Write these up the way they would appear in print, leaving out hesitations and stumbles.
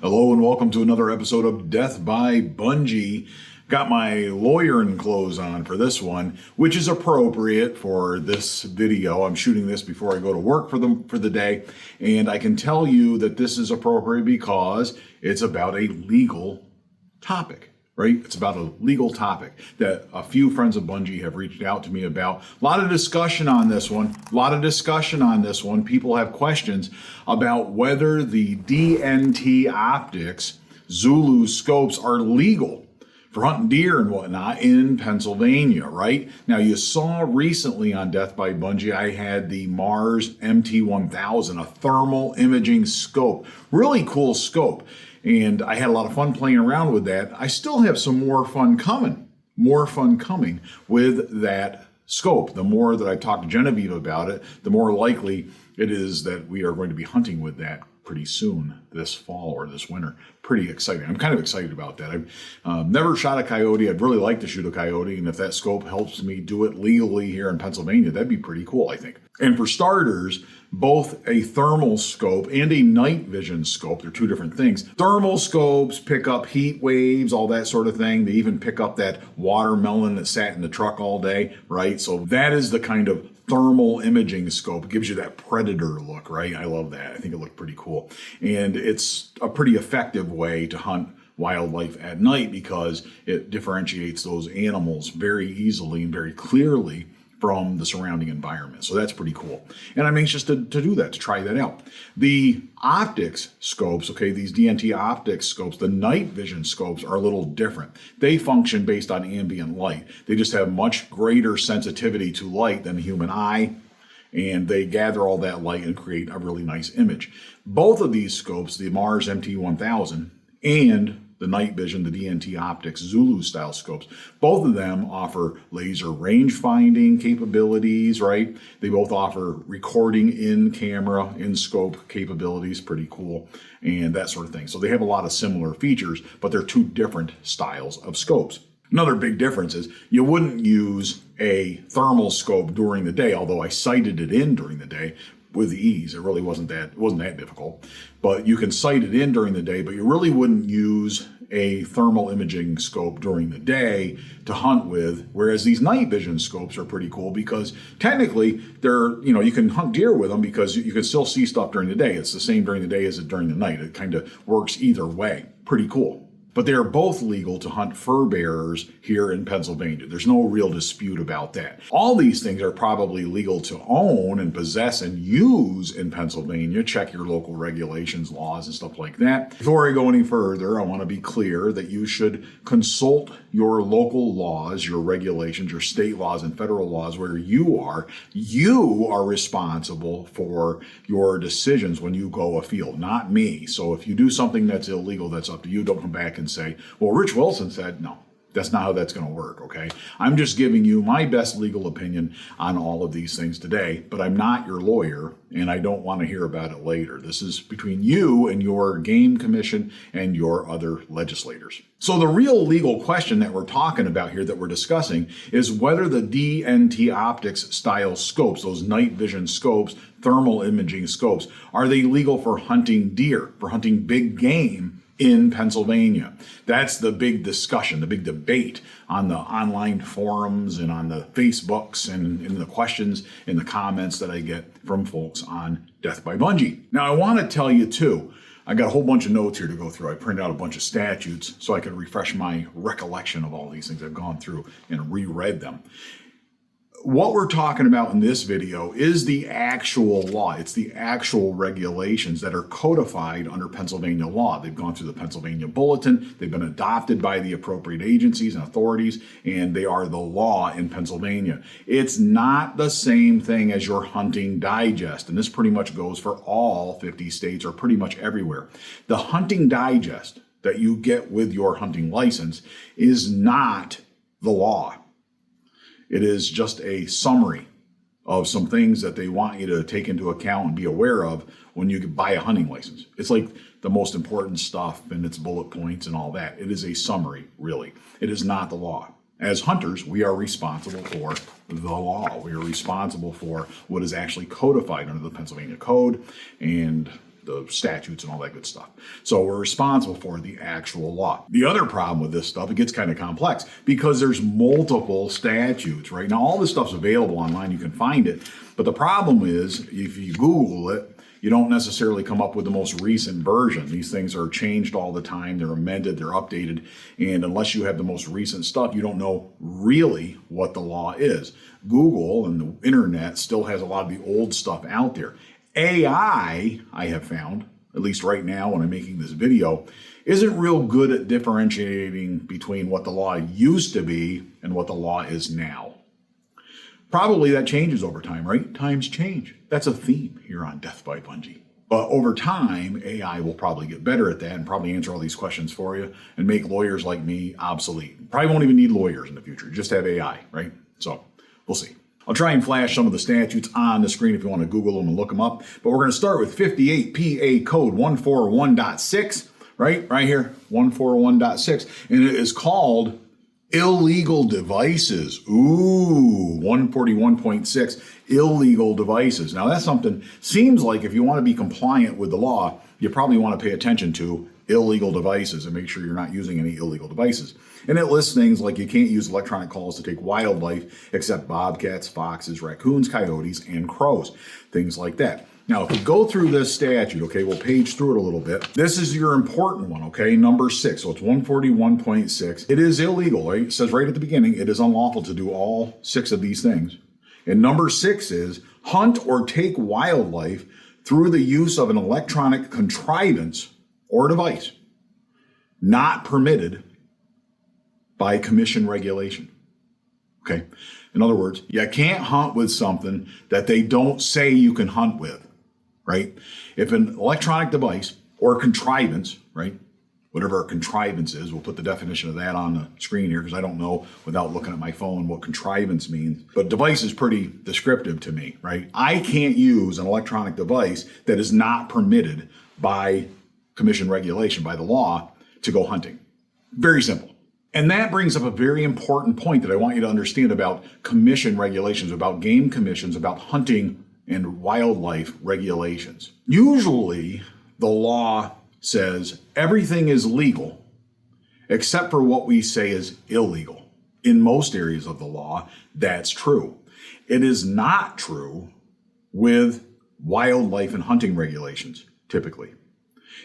Hello and welcome to another episode of Death by Bunjie. Got my lawyering clothes on for this one, which is appropriate for this video. I'm shooting this before I go to work for the day, and I can tell you that this is appropriate because it's about a legal topic. Right? It's about a legal topic that a few friends of Bunjie have reached out to me about. A lot of discussion on this one. People have questions about whether the DNT optics Zulu scopes are legal for hunting deer and whatnot in Pennsylvania, right? Now, you saw recently on Death by Bunjie, I had the Mars MT1000, a thermal imaging scope. Really cool scope. And I had a lot of fun playing around with that. I still have some more fun coming with that scope. The more that I talk to Genevieve about it, the more likely it is that we are going to be hunting with that pretty soon this fall or this winter. Pretty exciting. I'm kind of excited about that. I've never shot a coyote. I'd really like to shoot a coyote, and if that scope helps me do it legally here in Pennsylvania, that'd be pretty cool, I think. And for starters, both a thermal scope and a night vision scope, they're two different things. Thermal scopes pick up heat waves, all that sort of thing. They even pick up that watermelon that sat in the truck all day, right? So that is the kind of thermal imaging scope. It gives you that predator look, right? I love that. I think it looked pretty cool. And it's a pretty effective way to hunt wildlife at night because it differentiates those animals very easily and very clearly from the surrounding environment. So that's pretty cool. And I'm anxious to do that, to try that out. The optics scopes, okay, these DNT optics scopes, the night vision scopes are a little different. They function based on ambient light. They just have much greater sensitivity to light than the human eye, and they gather all that light and create a really nice image. Both of these scopes, the Mars MT1000 and the night vision, the DNT optics Zulu style scopes, both of them offer laser range finding capabilities, right? They both offer recording in camera, in scope capabilities, pretty cool, and that sort of thing. So they have a lot of similar features, but they're two different styles of scopes. Another big difference is you wouldn't use a thermal scope during the day, although I sighted it in during the day with ease. It really wasn't that difficult. But you can sight it in during the day, but you really wouldn't use a thermal imaging scope during the day to hunt with, whereas these night vision scopes are pretty cool because technically they're, you can hunt deer with them because you can still see stuff during the day. It's the same during the day as it during the night. It kind of works either way. Pretty cool. But they are both legal to hunt fur bearers here in Pennsylvania. There's no real dispute about that. All these things are probably legal to own and possess and use in Pennsylvania. Check your local regulations, laws, and stuff like that. Before I go any further, I want to be clear that you should consult your local laws, your regulations, your state laws and federal laws where you are. You are responsible for your decisions when you go afield, not me. So if you do something that's illegal, that's up to you. Don't come back and say, well, Rich Wilson said, no, that's not how that's going to work, okay? I'm just giving you my best legal opinion on all of these things today, but I'm not your lawyer, and I don't want to hear about it later. This is between you and your game commission and your other legislators. So the real legal question that we're talking about here, that we're discussing, is whether the DNT optics style scopes, those night vision scopes, thermal imaging scopes, are they legal for hunting deer, for hunting big game in Pennsylvania? That's the big discussion, the big debate on the online forums and on the Facebooks and in the questions in the comments that I get from folks on Death by Bunjie. Now, I want to tell you too, I got a whole bunch of notes here to go through. I printed out a bunch of statutes so I could refresh my recollection of all these things. I've gone through and reread them. What we're talking about in this video is the actual law. It's the actual regulations that are codified under Pennsylvania law. They've gone through the Pennsylvania Bulletin. They've been adopted by the appropriate agencies and authorities, and they are the law in Pennsylvania. It's not the same thing as your hunting digest, and this pretty much goes for all 50 states or pretty much everywhere. The hunting digest that you get with your hunting license is not the law. It is just a summary of some things that they want you to take into account and be aware of when you buy a hunting license. It's like the most important stuff and its bullet points and all that. It is a summary, really. It is not the law. As hunters, we are responsible for the law. We are responsible for what is actually codified under the Pennsylvania Code, and the statutes and all that good stuff. So we're responsible for the actual law. The other problem with this stuff, it gets kind of complex because there's multiple statutes, right? Now, all this stuff's available online. You can find it. But the problem is, if you Google it, you don't necessarily come up with the most recent version. These things are changed all the time. They're amended, they're updated. And unless you have the most recent stuff, you don't know really what the law is. Google and the internet still has a lot of the old stuff out there. AI, I have found, at least right now when I'm making this video, isn't real good at differentiating between what the law used to be and what the law is now. Probably that changes over time, right? Times change. That's a theme here on Death by Bunjie. But over time, AI will probably get better at that and probably answer all these questions for you and make lawyers like me obsolete. Probably won't even need lawyers in the future. Just have AI, right? So we'll see. I'll try and flash some of the statutes on the screen if you want to Google them and look them up. But we're going to start with 58 PA Code 141.6, right? Right here, 141.6. And it is called illegal devices. Ooh, 141.6, illegal devices. Now that's something, seems like if you want to be compliant with the law, you probably want to pay attention to illegal devices and make sure you're not using any illegal devices. And it lists things like you can't use electronic calls to take wildlife except bobcats, foxes, raccoons, coyotes, and crows, things like that. Now, if we go through this statute, okay, we'll page through it a little bit. This is your important one, okay, number 6. So it's 141.6. It is illegal, right? It says right at the beginning, it is unlawful to do all 6 of these things. And number 6 is hunt or take wildlife through the use of an electronic contrivance or device not permitted by commission regulation. Okay. In other words, you can't hunt with something that they don't say you can hunt with, right? If an electronic device or contrivance, right, whatever a contrivance is, we'll put the definition of that on the screen here because I don't know without looking at my phone what contrivance means. But device is pretty descriptive to me, right? I can't use an electronic device that is not permitted by commission regulation, by the law, to go hunting. Very simple. And that brings up a very important point that I want you to understand about commission regulations, about game commissions, about hunting and wildlife regulations. Usually, the law says everything is legal except for what we say is illegal. In most areas of the law, that's true. It is not true with wildlife and hunting regulations, typically.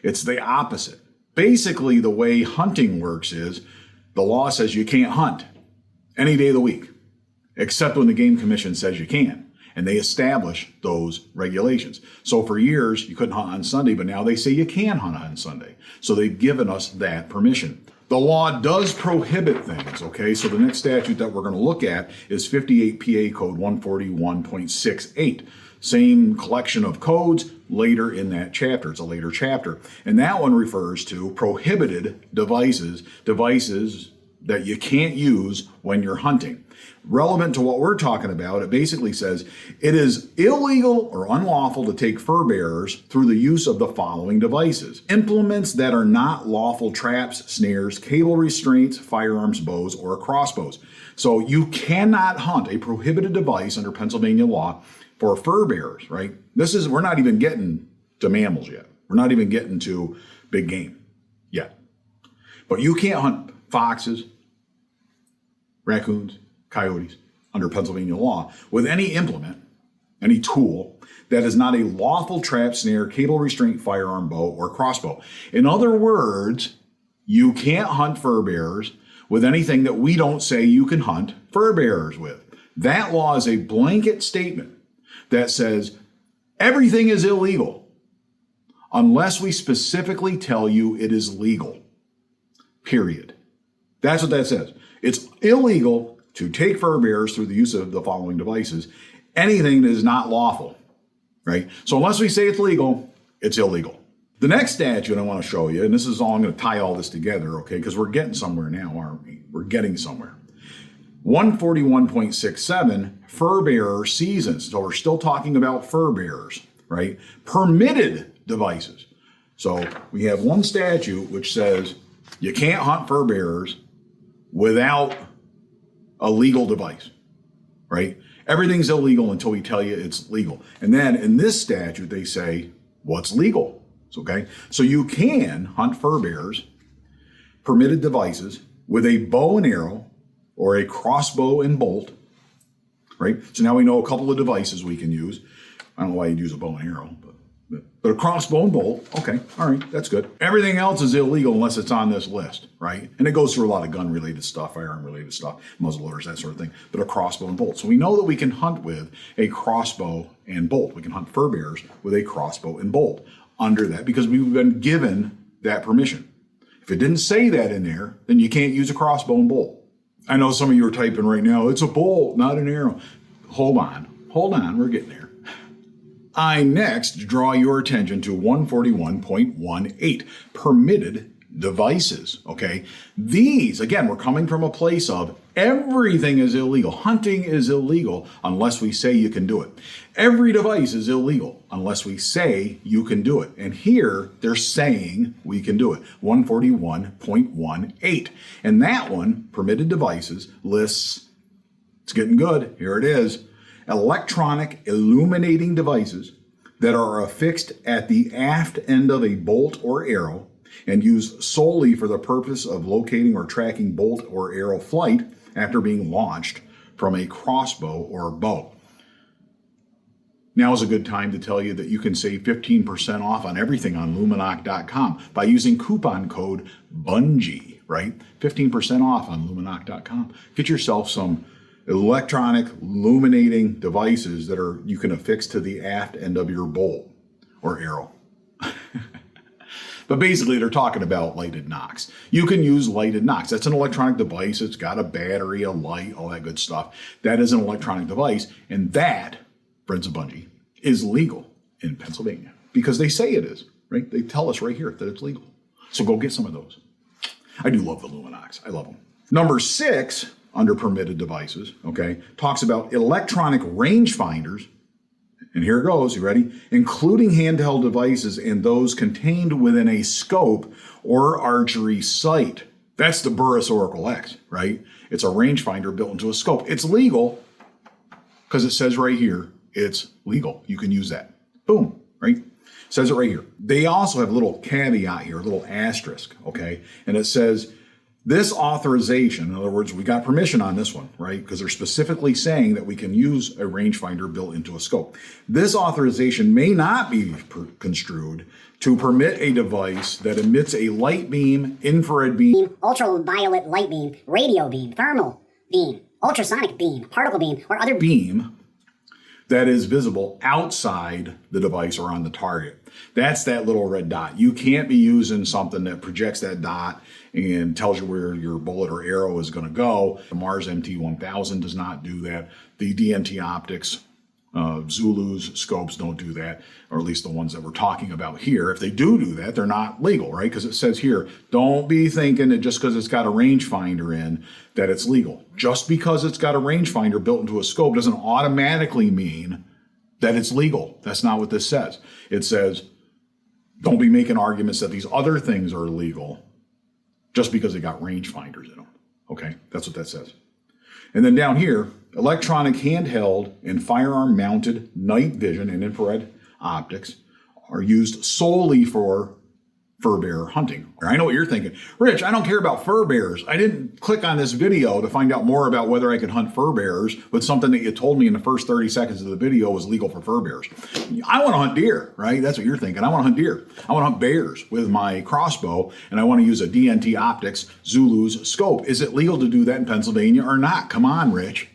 It's the opposite. Basically, the way hunting works is the law says you can't hunt any day of the week, except when the Game Commission says you can. And they establish those regulations. So for years, you couldn't hunt on Sunday, but now they say you can hunt on Sunday. So they've given us that permission. The law does prohibit things, okay? So the next statute that we're going to look at is 58 PA Code 141.68. Same collection of codes later in that chapter. It's a later chapter. And that one refers to prohibited devices, devices that you can't use when you're hunting. Relevant to what we're talking about, it basically says it is illegal or unlawful to take fur bearers through the use of the following devices. Implements that are not lawful traps, snares, cable restraints, firearms, bows, or crossbows. So you cannot hunt a prohibited device under Pennsylvania law for fur bearers, right? We're not even getting to mammals yet. We're not even getting to big game yet. But you can't hunt foxes, raccoons, coyotes under Pennsylvania law with any implement, any tool that is not a lawful trap, snare, cable restraint, firearm, bow, or crossbow. In other words, you can't hunt fur bearers with anything that we don't say you can hunt fur bearers with. That law is a blanket statement that says everything is illegal unless we specifically tell you it is legal. Period. That's what that says. It's illegal to take fur bearers through the use of the following devices. Anything that is not lawful, right? So unless we say it's legal, it's illegal. The next statute I want to show you, and this is all, I'm going to tie all this together, okay? Because we're getting somewhere now, aren't we? We're getting somewhere. 141.67, fur bearer seasons. So we're still talking about fur bearers, right? Permitted devices. So we have one statute which says you can't hunt fur bearers without a legal device, right? Everything's illegal until we tell you it's legal. And then in this statute, they say, what's legal? okay? So you can hunt fur bearers, permitted devices, with a bow and arrow or a crossbow and bolt, right? So now we know a couple of devices we can use. I don't know why you'd use a bow and arrow, but a crossbow and bolt, okay, all right, that's good. Everything else is illegal unless it's on this list, right? And it goes through a lot of gun-related stuff, firearm-related stuff, muzzleloaders, that sort of thing, but a crossbow and bolt. So we know that we can hunt with a crossbow and bolt. We can hunt fur bearers with a crossbow and bolt under that because we've been given that permission. If it didn't say that in there, then you can't use a crossbow and bolt. I know some of you are typing right now, it's a bolt, not an arrow. Hold on, we're getting there. I next draw your attention to 141.18, permitted devices, okay? These, again, we're coming from a place of everything is illegal. Hunting is illegal unless we say you can do it. Every device is illegal unless we say you can do it. And here, they're saying we can do it. 141.18. And that one, permitted devices, lists, it's getting good, here it is, electronic illuminating devices that are affixed at the aft end of a bolt or arrow and used solely for the purpose of locating or tracking bolt or arrow flight after being launched from a crossbow or bow. Now is a good time to tell you that you can save 15% off on everything on luminoc.com by using coupon code Bunjie, right? 15% off on luminoc.com. Get yourself some electronic illuminating devices that you can affix to the aft end of your bolt or arrow. But basically, they're talking about lighted nocks. You can use lighted nocks. That's an electronic device. It's got a battery, a light, all that good stuff. That is an electronic device. And that, friends of Bunjie, is legal in Pennsylvania because they say it is, right? They tell us right here that it's legal. So go get some of those. I do love the Luminox. I love them. Number 6, under permitted devices, okay, talks about electronic rangefinders. And here it goes, you ready? Including handheld devices and those contained within a scope or archery sight. That's the Burris Oracle X, right? It's a rangefinder built into a scope. It's legal because it says right here, it's legal. You can use that. Boom, right? Says it right here. They also have a little caveat here, a little asterisk, okay? And it says, this authorization, in other words, we got permission on this one, right? Because they're specifically saying that we can use a rangefinder built into a scope. This authorization may not be construed to permit a device that emits a light beam, infrared beam, ultraviolet light beam, radio beam, thermal beam, ultrasonic beam, particle beam, or other beam that is visible outside the device or on the target. That's that little red dot. You can't be using something that projects that dot and tells you where your bullet or arrow is going to go. The Mars MT-1000 does not do that. The DNT optics, ZULUS scopes don't do that, or at least the ones that we're talking about here. If they do that, they're not legal, right? Because it says here, don't be thinking that just because it's got a rangefinder in that it's legal. Just because it's got a rangefinder built into a scope doesn't automatically mean that it's legal. That's not what this says. It says, don't be making arguments that these other things are illegal just because they got rangefinders in them. Okay, that's what that says. And then down here, electronic handheld and firearm mounted night vision and infrared optics are used solely for fur bearer hunting. I know what you're thinking. Rich, I don't care about fur bearers. I didn't click on this video to find out more about whether I could hunt fur bearers with something that you told me in the first 30 seconds of the video was legal for fur bearers. I want to hunt deer, right? That's what you're thinking. I want to hunt deer. I want to hunt bears with my crossbow, and I want to use a DNT Optics ZULUS scope. Is it legal to do that in Pennsylvania or not? Come on, Rich.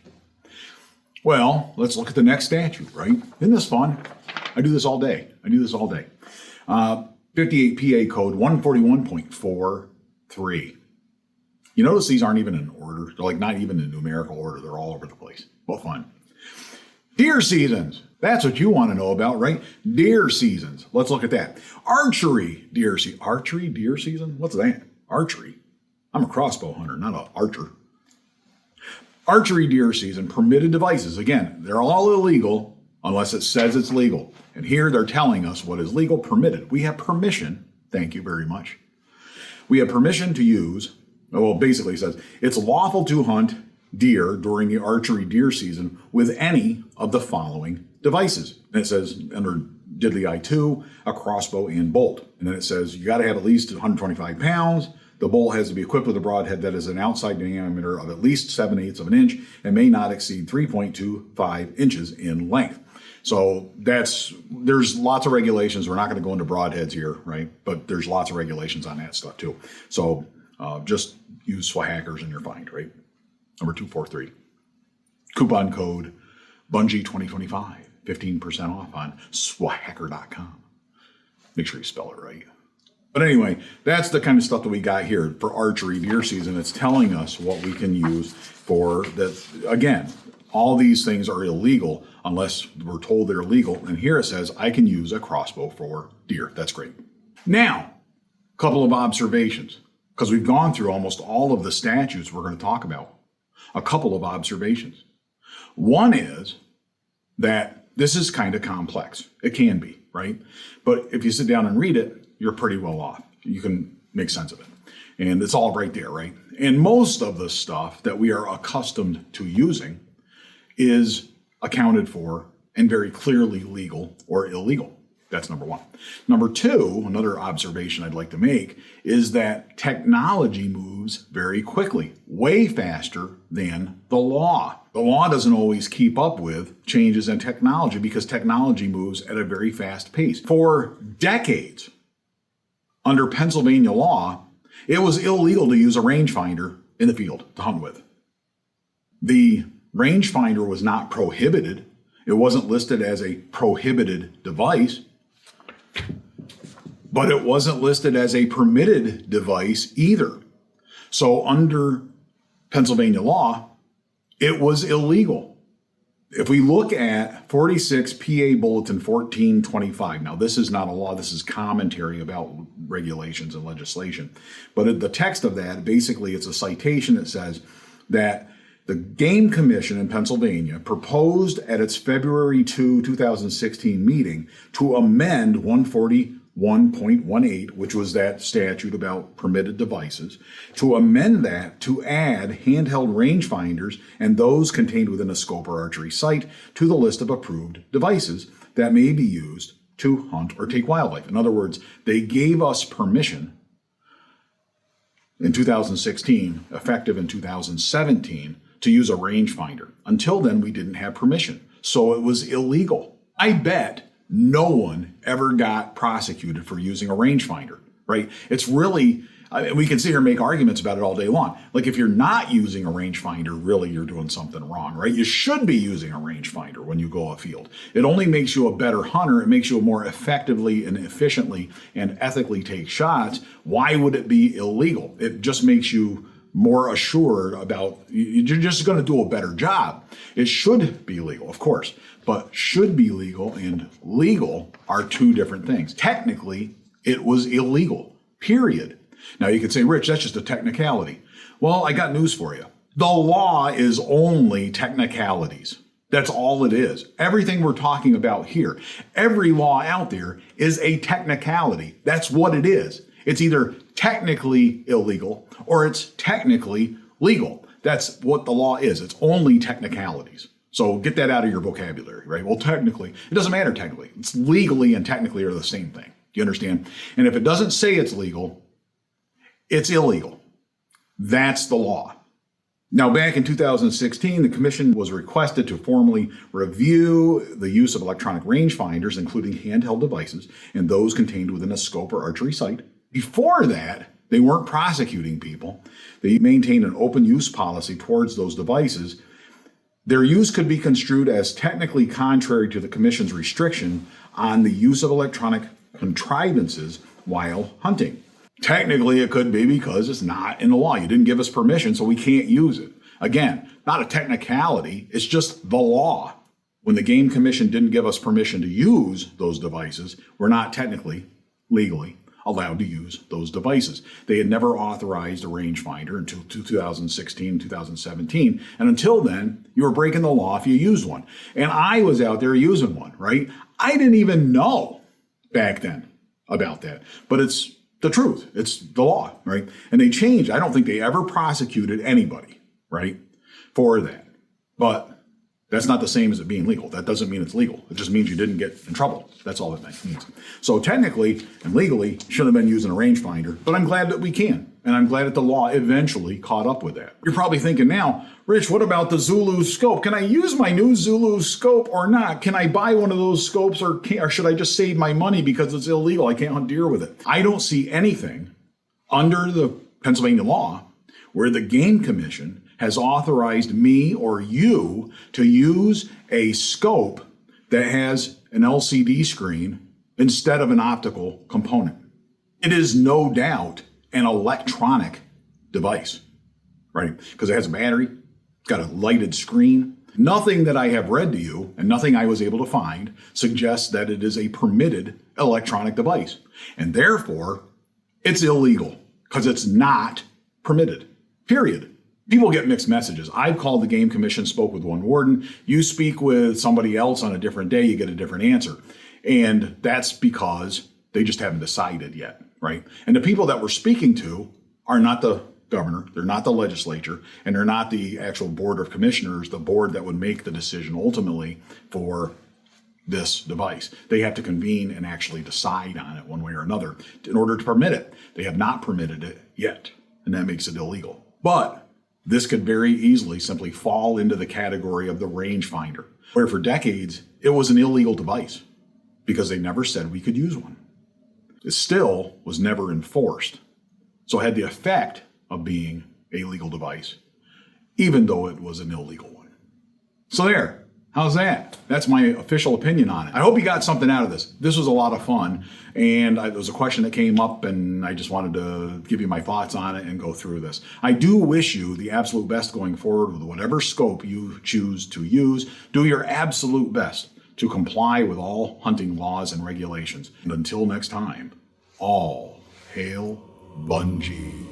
Well, let's look at the next statute, right? Isn't this fun? I do this all day. 58 PA code 141.43. You notice these aren't even in order. They're like not even in numerical order. They're all over the place. Well, fun. Deer seasons. That's what you want to know about, right? Deer seasons. Let's look at that. Archery deer season. Archery deer season? What's that? Archery. I'm a crossbow hunter, not an archer. Archery deer season. Permitted devices. Again, they're all illegal unless it says it's legal. And here they're telling us what is legal, permitted. We have permission, thank you very much. We have permission to use, well, basically it says, it's lawful to hunt deer during the archery deer season with any of the following devices. And it says under diddly I2, a crossbow, and bolt. And then it says you got to have at least 125 pounds. The bolt has to be equipped with a broadhead that is an outside diameter of at least 7/8 of an inch and may not exceed 3.25 inches in length. So there's lots of regulations. We're not going to go into broadheads here, right? But there's lots of regulations on that stuff too. So just use SWAHackers and you're fine, right? Number 243. Coupon code Bunjie 2025, 15% off on SWAHacker.com. Make sure you spell it right. But anyway, that's the kind of stuff that we got here for archery deer season. It's telling us what we can use for that. Again, all these things are illegal unless we're told they're legal. And here it says I can use a crossbow for deer. That's great. Now, a couple of observations, because we've gone through almost all of the statutes we're going to talk about. A couple of observations. One is that this is kind of complex. It can be, right? But if you sit down and read it, you're pretty well off. You can make sense of it. And it's all right there, right? And most of the stuff that we are accustomed to using is accounted for and very clearly legal or illegal. That's number one. Number two, another observation I'd like to make is that technology moves very quickly, way faster than the law. The law doesn't always keep up with changes in technology because technology moves at a very fast pace. For decades, under Pennsylvania law, it was illegal to use a rangefinder in the field to hunt with. The rangefinder was not prohibited. It wasn't listed as a prohibited device, but it wasn't listed as a permitted device either. So under Pennsylvania law, it was illegal. If we look at 46 PA Bulletin 1425, now this is not a law, this is commentary about regulations and legislation. But the text of that, basically it's a citation that says that the Game Commission in Pennsylvania proposed at its February 2, 2016 meeting to amend 141.18, which was that statute about permitted devices, to amend that to add handheld rangefinders and those contained within a scope or archery sight to the list of approved devices that may be used to hunt or take wildlife. In other words, they gave us permission in 2016, effective in 2017, to use a rangefinder. Until then, we didn't have permission, so it was illegal. I bet no one ever got prosecuted for using a rangefinder, right? It's really, we can sit here and make arguments about it all day long. Like if you're not using a rangefinder, really you're doing something wrong, right? You should be using a rangefinder when you go afield. It only makes you a better hunter. It makes you more effectively and efficiently and ethically take shots. Why would it be illegal? It just makes you more assured about, you're just going to do a better job. It should be legal, of course, but should be legal and legal are two different things. Technically, it was illegal, period. Now you could say, Rich, that's just a technicality. Well, I got news for you. The law is only technicalities. That's all it is. Everything we're talking about here, every law out there is a technicality. That's what it is. It's either technically illegal or it's technically legal. That's what the law is. It's only technicalities. So get that out of your vocabulary, right? Well, technically, it doesn't matter technically. It's legally and technically are the same thing. You understand? And if it doesn't say it's legal, it's illegal. That's the law. Now, back in 2016, the commission was requested to formally review the use of electronic rangefinders, including handheld devices, and those contained within a scope or archery sight. Before that, they weren't prosecuting people. They maintained an open use policy towards those devices. Their use could be construed as technically contrary to the commission's restriction on the use of electronic contrivances while hunting. Technically, it could be because it's not in the law. You didn't give us permission, so we can't use it. Again, not a technicality. It's just the law. When the Game Commission didn't give us permission to use those devices, we're not technically, legally, allowed to use those devices. They had never authorized a rangefinder until 2016, 2017. And until then, you were breaking the law if you used one. And I was out there using one, right? I didn't even know back then about that. But it's the truth. It's the law, right? And they changed. I don't think they ever prosecuted anybody, right, for that. But That's not the same as it being legal. That doesn't mean it's legal. It just means you didn't get in trouble. That's all it means. So technically and legally, shouldn't have been using a rangefinder, but I'm glad that we can. And I'm glad that the law eventually caught up with that. You're probably thinking now, Rich, what about the Zulu scope? Can I use my new Zulu scope or not? Can I buy one of those scopes or should I just save my money because it's illegal? I can't hunt deer with it. I don't see anything under the Pennsylvania law where the Game Commission has authorized me or you to use a scope that has an LCD screen instead of an optical component. It is no doubt an electronic device, right? Because it has a battery, it's got a lighted screen. Nothing that I have read to you and nothing I was able to find suggests that it is a permitted electronic device. And therefore, it's illegal because it's not permitted, period. People get mixed messages. I've called the Game Commission, spoke with one warden. You speak with somebody else on a different day, you get a different answer. And that's because they just haven't decided yet, right? And the people that we're speaking to are not the governor, they're not the legislature, and they're not the actual board of commissioners, the board that would make the decision ultimately for this device. They have to convene and actually decide on it one way or another in order to permit it. They have not permitted it yet, and that makes it illegal. But this could very easily simply fall into the category of the rangefinder, where for decades it was an illegal device because they never said we could use one. It still was never enforced, so it had the effect of being a legal device, even though it was an illegal one. So there, how's that? That's my official opinion on it. I hope you got something out of this. This was a lot of fun, and there was a question that came up, and I just wanted to give you my thoughts on it and go through this. I do wish you the absolute best going forward with whatever scope you choose to use. Do your absolute best to comply with all hunting laws and regulations. And until next time, all hail Bunjie.